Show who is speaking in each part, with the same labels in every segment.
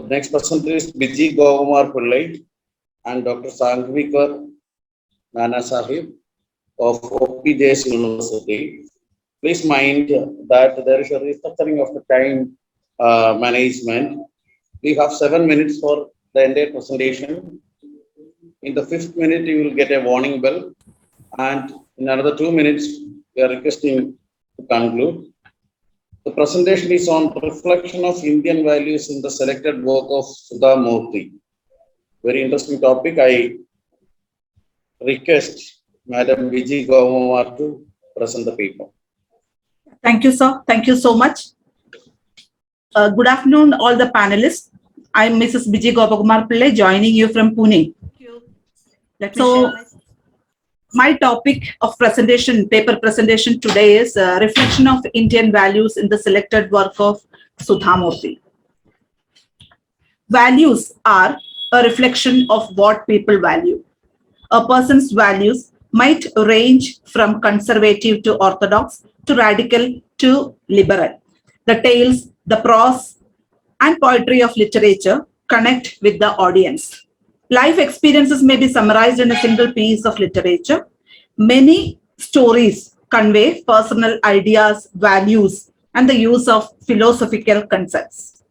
Speaker 1: next presenter is Biji Gopakumar Pillai and Dr. Sangvikar Nana Sahib of OPJS University. Please mind that there is a restructuring of the time management. We have 7 minutes for the entire presentation. In the 5th minute, you will get a warning bell, and in another 2 minutes, we are requesting to conclude. The presentation is on reflection of Indian values in the selected work of Sudha Murthy. Very interesting topic. I request Madam Biji Gopakumar to present the paper.
Speaker 2: Thank you, sir. Thank you so much. Good afternoon, all the panelists. I'm Mrs. Biji Gopakumar Pillai, joining you from Pune. So, my topic of presentation, paper presentation today is reflection of Indian values in the selected work of Sudha Murthy. Values are a reflection of what people value. A person's values might range from conservative to orthodox to radical to liberal. The tales, the prose, and poetry of literature connect with the audience. Life experiences may be summarized in a single piece of literature. Many stories convey personal ideas, values, and the use of philosophical concepts.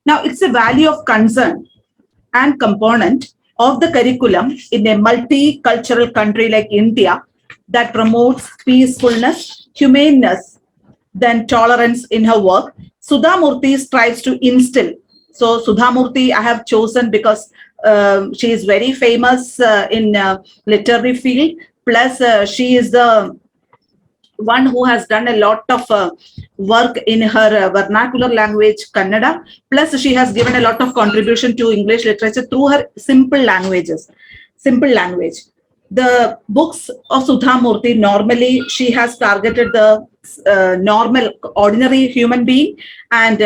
Speaker 2: Now, it's a value of concern and component of the curriculum in a multicultural country like India that promotes peacefulness, humaneness, then tolerance in her work. Sudha Murthy strives to instill. So Sudha Murthy I have chosen because she is very famous in literary field. Plus, she is the one who has done a lot of work in her vernacular language, Kannada. Plus, she has given a lot of contribution to English literature through her simple language. The books of Sudha Murthy, normally she has targeted the normal, ordinary human being, and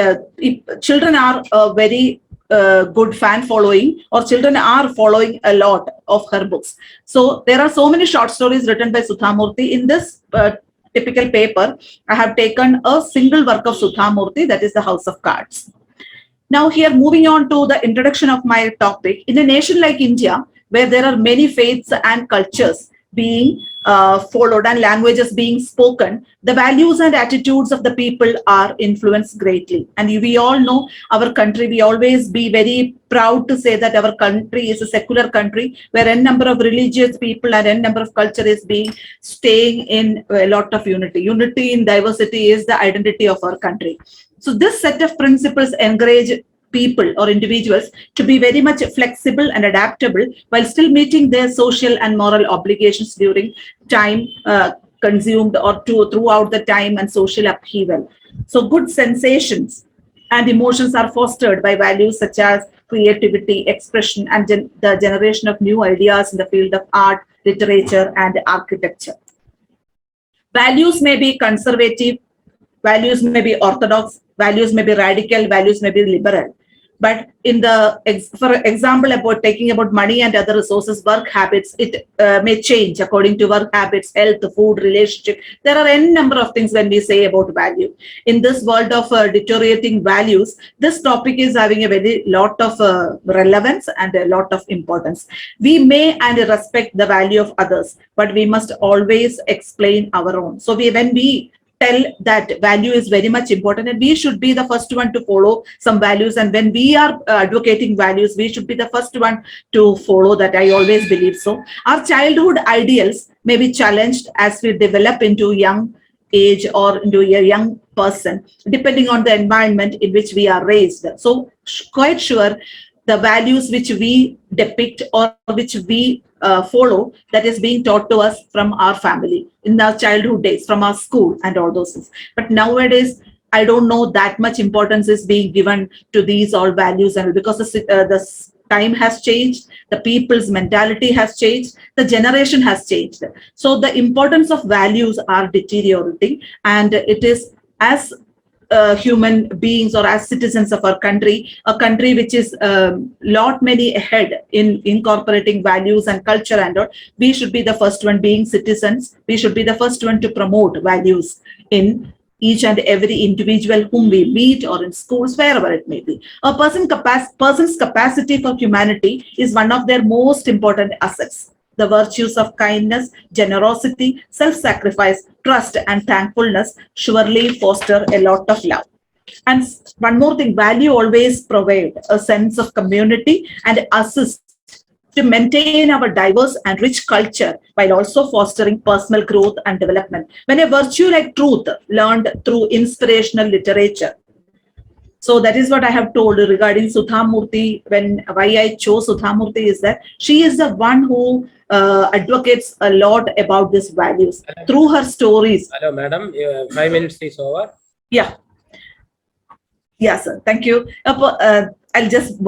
Speaker 2: children are very good fan following, or children are following a lot of her books. So there are so many short stories written by Sudha Murthy. In this typical paper, I have taken a single work of Sudha Murthy, that is The House of Cards. Now here, moving on to the introduction of my topic. In a nation like India, where there are many faiths and cultures being followed and languages being spoken, the values and attitudes of the people are influenced greatly. And we all know our country, we always be very proud to say that our country is a secular country where a number of religious people and a number of culture is being staying in a lot of unity. Unity in diversity is the identity of our country. So this set of principles encourage people or individuals to be very much flexible and adaptable while still meeting their social and moral obligations during time consumed or throughout the time and social upheaval. So good sensations and emotions are fostered by values such as creativity, expression, and the generation of new ideas in the field of art, literature, and architecture. Values may be conservative, values may be orthodox, values may be radical, values may be liberal. But in the, for example, about taking about money and other resources, work habits, it may change according to work habits, health, food, relationship. There are any number of things when we say about value. In this world of deteriorating values, this topic is having a very lot of relevance and a lot of importance. We may and respect the value of others, but we must always explain our own. So when we tell that value is very much important, and we should be the first one to follow some values, and when we are advocating values, we should be the first one to follow that. I always believe so. Our childhood ideals may be challenged as we develop into young age or into a young person, depending on the environment in which we are raised. So quite sure the values which we depict or which we follow, that is being taught to us from our family in our childhood days, from our school and all those things. But nowadays, I don't know that much importance is being given to these all values, and because the time has changed, the people's mentality has changed, the generation has changed. So the importance of values are deteriorating, and it is as human beings or as citizens of our country, a country which is lot many ahead in incorporating values and culture and all, we should be the first one being citizens. We should be the first one to promote values in each and every individual whom we meet or in schools, wherever it may be. A person's capacity for humanity is one of their most important assets. The virtues of kindness, generosity, self-sacrifice, trust, and thankfulness surely foster a lot of love. And one more thing, value always provide a sense of community and assist to maintain our diverse and rich culture while also fostering personal growth and development. When a virtue like truth learned through inspirational literature. So that is what I have told regarding Sudhamurti. Why I chose Sudhamurti is that she is the one who advocates a lot about these values through her stories.
Speaker 3: Hello, madam. 5 minutes is over.
Speaker 2: Yeah. Yes, sir. Thank you. I'll just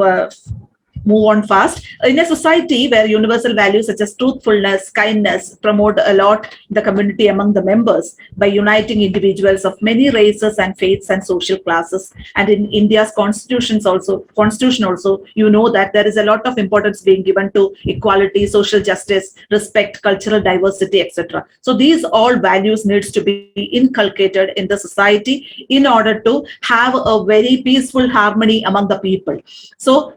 Speaker 2: move on fast. In a society where universal values such as truthfulness, kindness promote a lot the community among the members by uniting individuals of many races and faiths and social classes. And in India's constitution also, you know that there is a lot of importance being given to equality, social justice, respect, cultural diversity, etc. So these all values needs to be inculcated in the society in order to have a very peaceful harmony among the people. So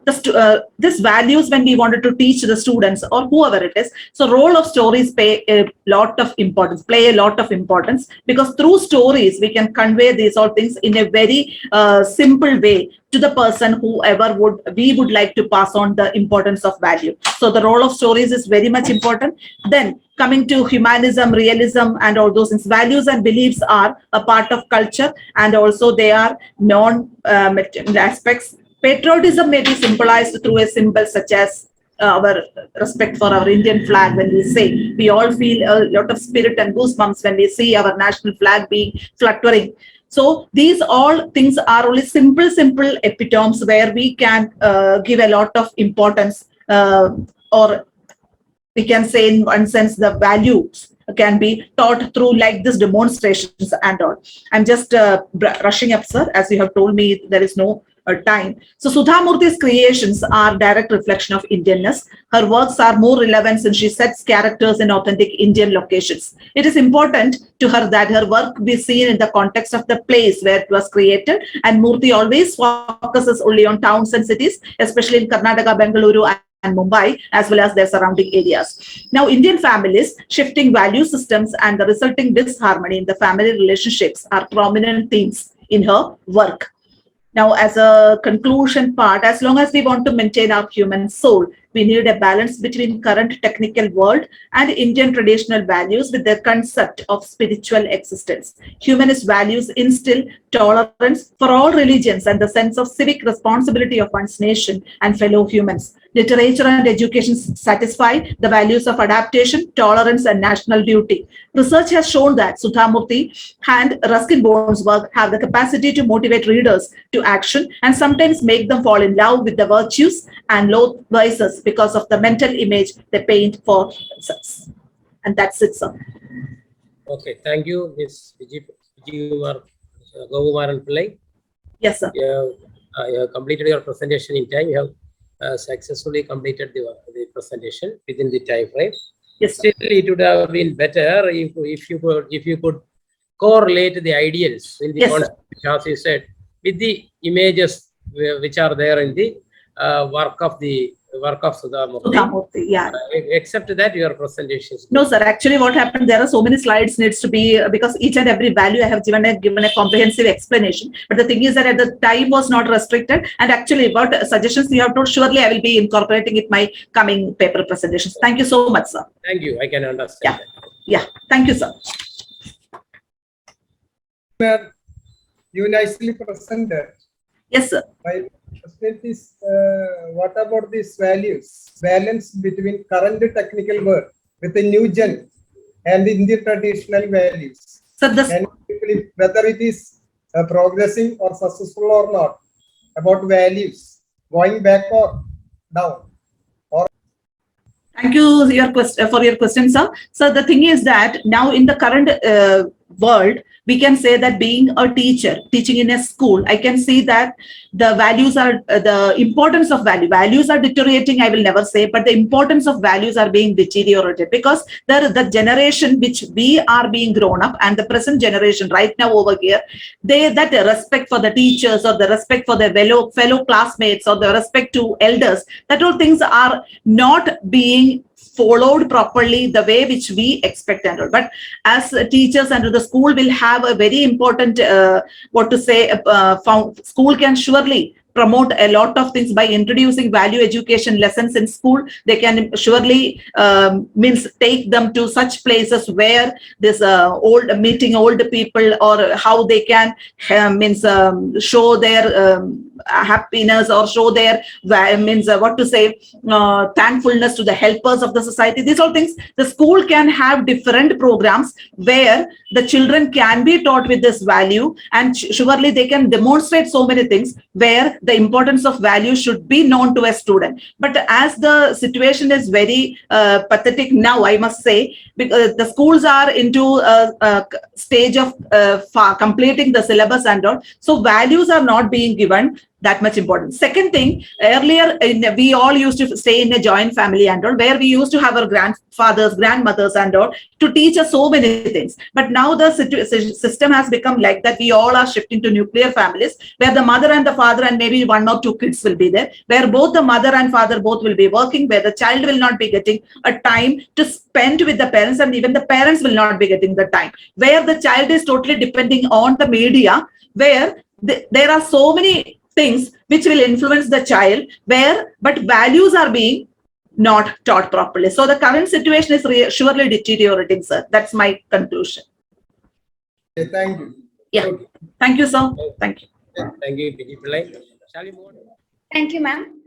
Speaker 2: these values, when we wanted to teach the students or whoever it is, so role of stories play a lot of importance, because through stories we can convey these all things in a very simple way to the person whoever we would like to pass on the importance of value. So the role of stories is very much important. Then coming to humanism, realism, and all those things, values and beliefs are a part of culture, and also they are aspects. Patriotism may be symbolized through a symbol such as our respect for our Indian flag. When we say, we all feel a lot of spirit and goosebumps when we see our national flag being fluttering. So these all things are only simple epitomes where we can give a lot of importance, or we can say in one sense the values can be taught through like this demonstrations and all. I'm just rushing up, sir, as you have told me there is no time. So Sudhamurti's creations are direct reflection of Indianness. Her works are more relevant since she sets characters in authentic Indian locations. It is important to her that her work be seen in the context of the place where it was created, and Murthy always focuses only on towns and cities, especially in Karnataka, Bengaluru, and Mumbai, as well as their surrounding areas. Now, Indian families, shifting value systems, and the resulting disharmony in the family relationships are prominent themes in her work. Now, as a conclusion part, as long as we want to maintain our human soul, we need a balance between current technical world and Indian traditional values with their concept of spiritual existence. Humanist values instill tolerance for all religions and the sense of civic responsibility of one's nation and fellow humans. Literature and education satisfy the values of adaptation, tolerance, and national duty. Research has shown that Sudhamurti and Ruskin Bone's work have the capacity to motivate readers to action and sometimes make them fall in love with the virtues and loathe vices because of the mental image they paint for themselves. And that's it, sir.
Speaker 3: Okay, thank you, Ms. Biji Gopakumar Pillai.
Speaker 2: Yes, sir.
Speaker 3: You have completed your presentation in time. You have successfully completed the presentation within the time frame.
Speaker 2: Yes, sir.
Speaker 3: Still, it would have been better if you could correlate the ideals in the
Speaker 2: Yes,
Speaker 3: concept, as you said, with the images which are there in the work of Sudhamurti.
Speaker 2: Yeah.
Speaker 3: Except that your presentations.
Speaker 2: No, sir. Actually, what happened? There are so many slides needs to be because each and every value I have given a comprehensive explanation. But the thing is that at the time was not restricted. And actually, what suggestions you have told, surely I will be incorporating it in my coming paper presentations. Thank you so much, sir.
Speaker 3: Thank you. I can understand.
Speaker 2: Yeah. Thank you, sir.
Speaker 4: You nicely presented.
Speaker 2: Yes, sir.
Speaker 4: My question is, what about these values? Balance between current technical work with the new gen and the Indian traditional values.
Speaker 2: So
Speaker 4: and whether it is progressing or successful or not, about values, going back or down.
Speaker 2: Thank you for your question, sir. So the thing is that now in the current world, we can say that being a teacher, teaching in a school, I can see that the values are, the importance of values are deteriorating, I will never say, but the importance of values are being deteriorated, because the generation which we are being grown up and the present generation right now over here, that respect for the teachers or the respect for their fellow classmates or the respect to elders, that all things are not being followed properly the way which we expect and all. But as teachers and the school will have a very important school can surely promote a lot of things by introducing value education lessons in school. They can surely means take them to such places where this meeting old people, or how they can show their happiness or show their thankfulness to the helpers of the society. These all things the school can have different programs where the children can be taught with this value, and surely they can demonstrate so many things where the importance of value should be known to a student. But as the situation is very pathetic now, I must say, because the schools are into a stage of completing the syllabus and all, so values are not being given that much important. Second thing, earlier we all used to stay in a joint family and all, where we used to have our grandfathers, grandmothers and all to teach us so many things. But now the system has become like that. We all are shifting to nuclear families, where the mother and the father and maybe 1 or 2 kids will be there, where both the mother and father both will be working, where the child will not be getting a time to spend with the parents, and even the parents will not be getting the time, where the child is totally depending on the media, where there are so many things which will influence the child, but values are being not taught properly. So the current situation is surely deteriorating, sir. That's my conclusion.
Speaker 4: Okay, thank you.
Speaker 2: Yeah.
Speaker 4: Okay.
Speaker 2: Thank you, sir. Thank you.
Speaker 3: Thank you, Biji Pillai. Shall we move on?
Speaker 5: Thank you, ma'am.